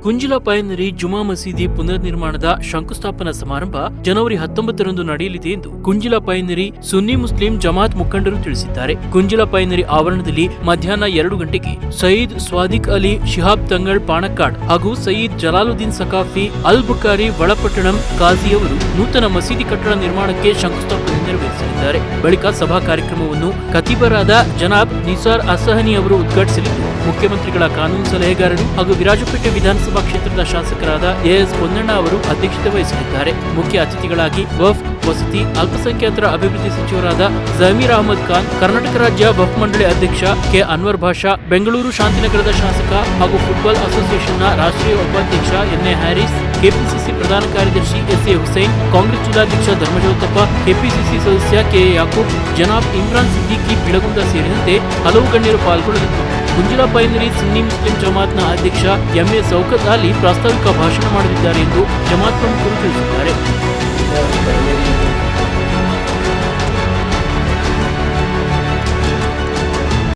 ಕುಂಜಿಲ ಪಯನರಿ ಜುಮಾ ಮಸೀದಿ ಪುನರ್ ನಿರ್ಮಾಣದ ಶಂಕುಸ್ಥಾಪನಾ ಸಮಾರಂಭ ಜನವರಿ 19ರಂದು ನಡೆಯಲಿದೆ ಎಂದು ಕುಂಜಿಲ ಪಯನರಿ ಸುನ್ನಿ ಮುಸ್ಲಿಂ ಜಮಾತ್ ಮುಖಂಡರು ತಿಳಿಸಿದ್ದಾರೆ. ಕುಂಜಿಲ ಪಯನರಿ ಆವರಣದಲ್ಲಿ ಮಧ್ಯಾಹ್ನ 2 ಗಂಟೆಗೆ ಸಯೀದ್ ಸ್ವಾದಿಕ್ ಅಲಿ ಶಿಹಾಬ್ ತಂಗಳ್ ಪಾಣಕ್ಕಾಡ್ ಹಾಗೂ ಸಯೀದ್ ಜಲಾಲುದ್ದೀನ್ ಸಕಾಫಿ ಅಲ್ ಬುಖಾರಿ ಒಳಪಟ್ಟಣಂ ಕಾಜಿಯವರು ನೂತನ ಮಸೀದಿ ಕಟ್ಟಡ ನಿರ್ಮಾಣಕ್ಕೆ ಶಂಕುಸ್ಥಾಪನೆ ನೆರವೇರಿಸಲಿದ್ದಾರೆ. ಬಳಿಕ ಸಭಾ ಕಾರ್ಯಕ್ರಮವನ್ನು ಖತೀಬರಾದ ಜನಾಬ್ ನಿಸಾರ್ ಅಸಹನಿ ಅವರು ಉದ್ಘಾಟಿಸಲಿದ್ದು, ಮುಖ್ಯಮಂತ್ರಿಗಳ ಕಾನೂನು ಸಲಹೆಗಾರರು ಹಾಗೂ ವಿರಾಜಪೇಟೆ ವಿಧಾನಸಭಾ ಕ್ಷೇತ್ರದ ಶಾಸಕರಾದ ಎಎಸ್ ಪೊನ್ನಣ್ಣ ಅವರು ಅಧ್ಯಕ್ಷತೆ ವಹಿಸಲಿದ್ದಾರೆ. ಮುಖ್ಯ ಅತಿಥಿಗಳಾಗಿ ವಫ್ ವಸತಿ ಅಲ್ಪಸಂಖ್ಯಾತರ ಅಭಿವೃದ್ಧಿ ಸಚಿವರಾದ ಜಮೀರ್ ಅಹಮದ್ ಖಾನ್, ಕರ್ನಾಟಕ ರಾಜ್ಯ ವಫ್ ಮಂಡಳಿ ಅಧ್ಯಕ್ಷ ಕೆ ಅನ್ವರ್ ಭಾಷಾ, ಬೆಂಗಳೂರು ಶಾಂತಿನಗರದ ಶಾಸಕ ಹಾಗೂ ಫುಟ್ಬಾಲ್ ಅಸೋಸಿಯೇಷನ್ನ ರಾಷ್ಟ್ರೀಯ ಉಪಾಧ್ಯಕ್ಷ ಎನ್ಎ ಹ್ಯಾರಿಸ್, ಕೆಪಿಸಿಸಿ ಪ್ರಧಾನ ಕಾರ್ಯದರ್ಶಿ ಎಸ್ಎ ಹುಸೈನ್, ಕಾಂಗ್ರೆಸ್ ಜಿಲ್ಲಾಧ್ಯಕ್ಷ ಧರ್ಮಜೋತಪ್ಪ, ಕೆಪಿಸಿಸಿ ಸದಸ್ಯ ಕೆಎ ಯಾಕೂಬ್, ಜನಾಬ್ ಇಮ್ರಾನ್ ಸಿದ್ದಿಕಿ ಬಿಳಗುಂದ ಸೇರಿದಂತೆ ಹಲವು ಗಣ್ಯರು ಪಾಲ್ಗೊಳ್ಳಲಿದ್ದಾರೆ. ಕುಂಜಿಲ ಪಯನರಿ ಸುನ್ನಿ ಮುಸ್ಲಿಂ ಜಮಾತ್ನ ಅಧ್ಯಕ್ಷ ಎಂಎ ಸೌಕತ್ ಅಲಿ ಪ್ರಾಸ್ತಾವಿಕ ಭಾಷಣ ಮಾಡಲಿದ್ದಾರೆ ಎಂದು ಜಮಾತ್ ಪ್ರಮುಖರು ತಿಳಿಸಿದ್ದಾರೆ.